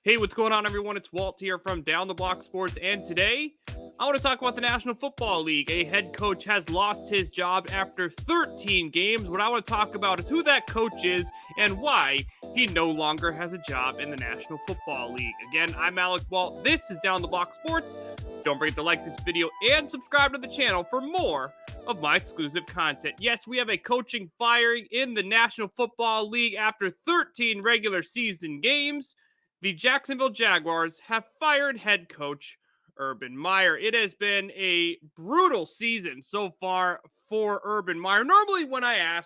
Hey, what's going on, everyone? It's Walt here from Down the Block Sports, and today I want to talk about the National Football League. A head coach has lost his job after 13 games. What I want to talk about is who that coach is and why he no longer has a job in the National Football League. Again, I'm Alex Walt. This is Down the Block Sports. Don't forget to like this video and subscribe to the channel for more of my exclusive content. Yes, we have a coaching firing in the National Football League after 13 regular season games. The Jacksonville Jaguars have fired head coach Urban Meyer. It has been a brutal season so far for Urban Meyer. Normally, when I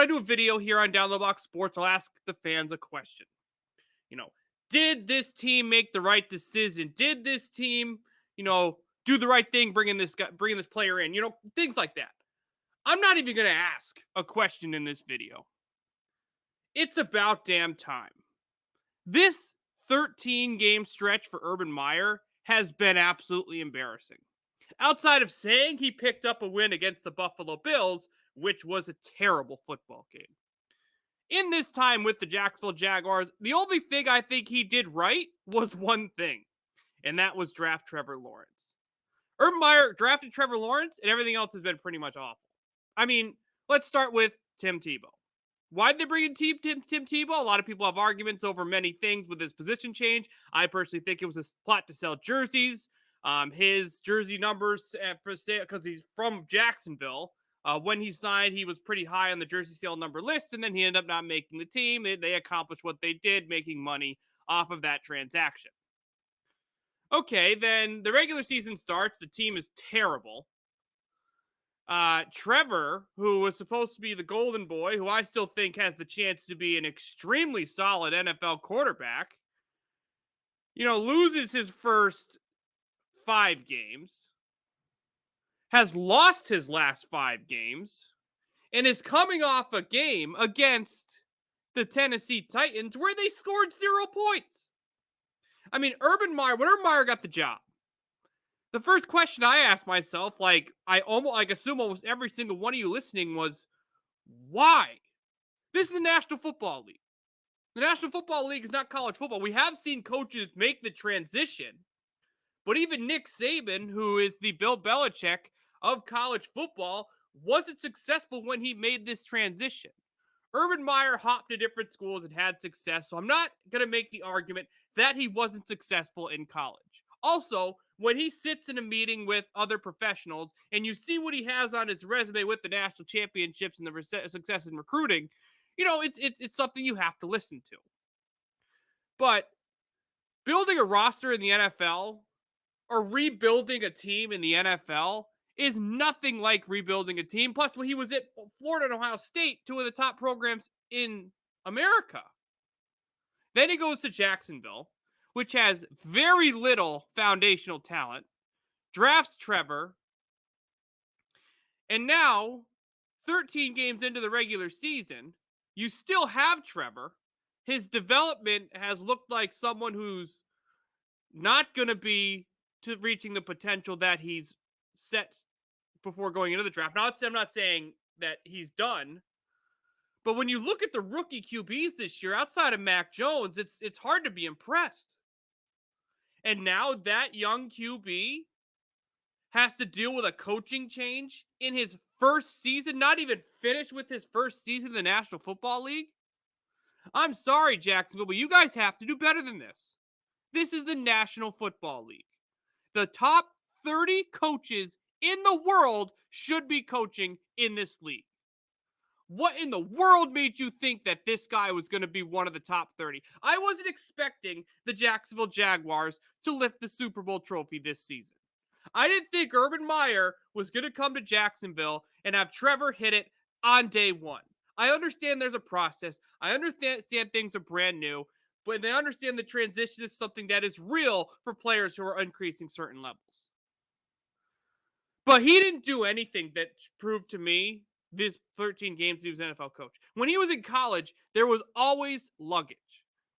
do a video here on Down the Block Sports, I'll ask the fans a question. Did this team make the right decision? Did this team, do the right thing bringing this player in? Things like that. I'm not even going to ask a question in this video. It's about damn time. This 13-game stretch for Urban Meyer has been absolutely embarrassing. Outside of saying he picked up a win against the Buffalo Bills, which was a terrible football game. In this time with the Jacksonville Jaguars, the only thing I think he did right was one thing, and that was draft Trevor Lawrence. Urban Meyer drafted Trevor Lawrence, and everything else has been pretty much awful. I mean, let's start with Tim Tebow. Why'd they bring in Tim Tebow? A lot of people have arguments over many things with his position change. I personally think it was a plot to sell jerseys. His jersey numbers for sale, because he's from Jacksonville. When he signed, he was pretty high on the jersey sale number list, and then he ended up not making the team. They accomplished what they did, making money off of that transaction. Okay, then the regular season starts. The team is terrible. Trevor, who was supposed to be the golden boy, who I still think has the chance to be an extremely solid NFL quarterback, loses his first 5 games, has lost his last 5 games, and is coming off a game against the Tennessee Titans where they scored 0 points. I mean, when Urban Meyer got the job, the first question I asked myself, I assume almost every single one of you listening, was why? This is the National Football League. The National Football League is not college football. We have seen coaches make the transition, but even Nick Saban, who is the Bill Belichick of college football, wasn't successful when he made this transition. Urban Meyer hopped to different schools and had success, so I'm not going to make the argument that he wasn't successful in college. Also, when he sits in a meeting with other professionals and you see what he has on his resume with the national championships and the success in recruiting, it's something you have to listen to. But building a roster in the NFL or rebuilding a team in the NFL is nothing like rebuilding a team. Plus, when he was at Florida and Ohio State, 2 of the top programs in America. Then he goes to Jacksonville, which has very little foundational talent, drafts Trevor, and now, 13 games into the regular season, you still have Trevor. His development has looked like someone who's not going to be to reaching the potential that he's set before going into the draft. Now, I'm not saying that he's done, but when you look at the rookie QBs this year, outside of Mac Jones, it's hard to be impressed. And now that young QB has to deal with a coaching change in his first season, not even finished with his first season in the National Football League. I'm sorry, Jacksonville, but you guys have to do better than this. This is the National Football League. The top 30 coaches in the world should be coaching in this league. What in the world made you think that this guy was going to be one of the top 30? I wasn't expecting the Jacksonville Jaguars to lift the Super Bowl trophy this season. I didn't think Urban Meyer was going to come to Jacksonville and have Trevor hit it on day one. I understand there's a process. I understand things are brand new, but they understand the transition is something that is real for players who are increasing certain levels. But he didn't do anything that proved to me this 13 games that he was an NFL coach. When he was in college, there was always luggage.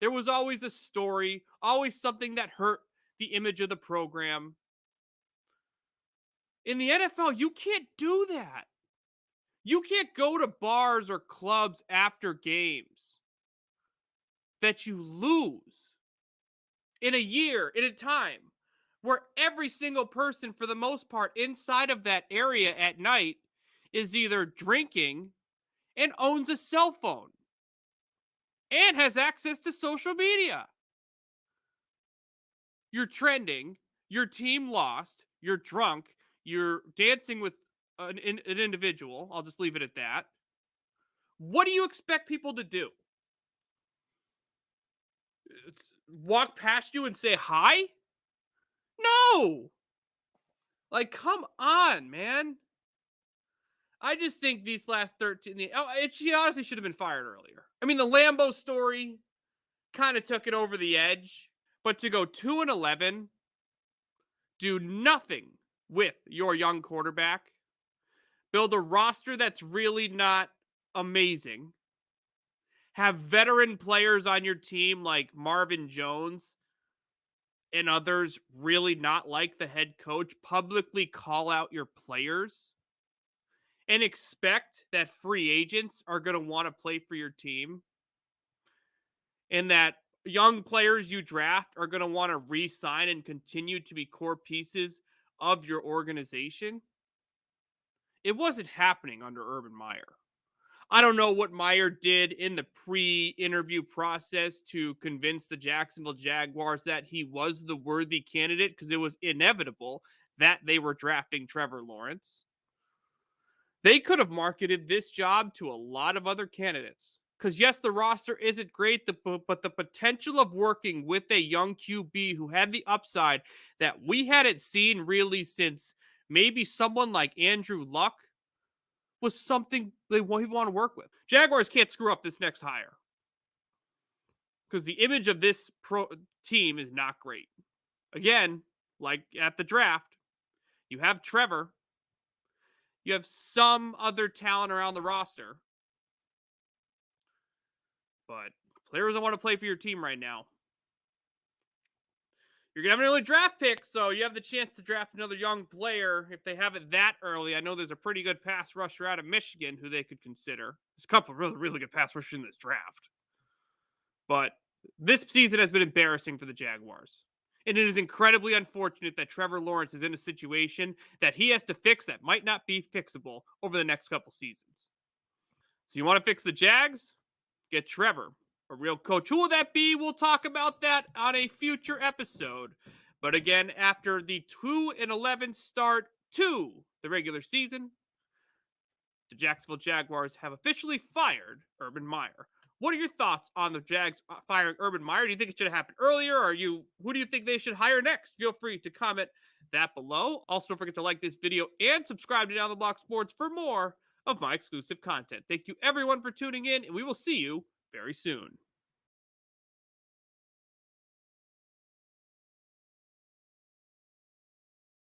There was always a story, always something that hurt the image of the program. In the NFL, you can't do that. You can't go to bars or clubs after games that you lose in a year, in a time where every single person, for the most part, inside of that area at night is either drinking and owns a cell phone and has access to social media. You're trending, your team lost, you're drunk, you're dancing with an individual. I'll just leave it at that. What do you expect people to do? Walk past you and say hi? No! Like, come on, man. I just think these last 13, she honestly should have been fired earlier. I mean, the Lambo story kind of took it over the edge, but to go 2-11, do nothing with your young quarterback, build a roster that's really not amazing, have veteran players on your team like Marvin Jones and others really not like the head coach, publicly call out your players and expect that free agents are going to want to play for your team and that young players you draft are going to want to re-sign and continue to be core pieces of your organization. It wasn't happening under Urban Meyer. I don't know what Meyer did in the pre-interview process to convince the Jacksonville Jaguars that he was the worthy candidate, because it was inevitable that they were drafting Trevor Lawrence. They could have marketed this job to a lot of other candidates. Because yes, the roster isn't great, but the potential of working with a young QB who had the upside that we hadn't seen really since maybe someone like Andrew Luck was something they want to work with. Jaguars can't screw up this next hire because the image of this team is not great. Again, like at the draft, you have Trevor. You have some other talent around the roster. But players don't want to play for your team right now. You're going to have an early draft pick, so you have the chance to draft another young player if they have it that early. I know there's a pretty good pass rusher out of Michigan who they could consider. There's a couple of really, really good pass rushers in this draft. But this season has been embarrassing for the Jaguars. And it is incredibly unfortunate that Trevor Lawrence is in a situation that he has to fix that might not be fixable over the next couple seasons. So you want to fix the Jags? Get Trevor, a real coach. Who will that be? We'll talk about that on a future episode. But again, after the 2-11 start to the regular season, the Jacksonville Jaguars have officially fired Urban Meyer. What are your thoughts on the Jags firing Urban Meyer? Do you think it should have happened earlier? Or who do you think they should hire next? Feel free to comment that below. Also, don't forget to like this video and subscribe to Down the Block Sports for more of my exclusive content. Thank you everyone for tuning in, and we will see you very soon.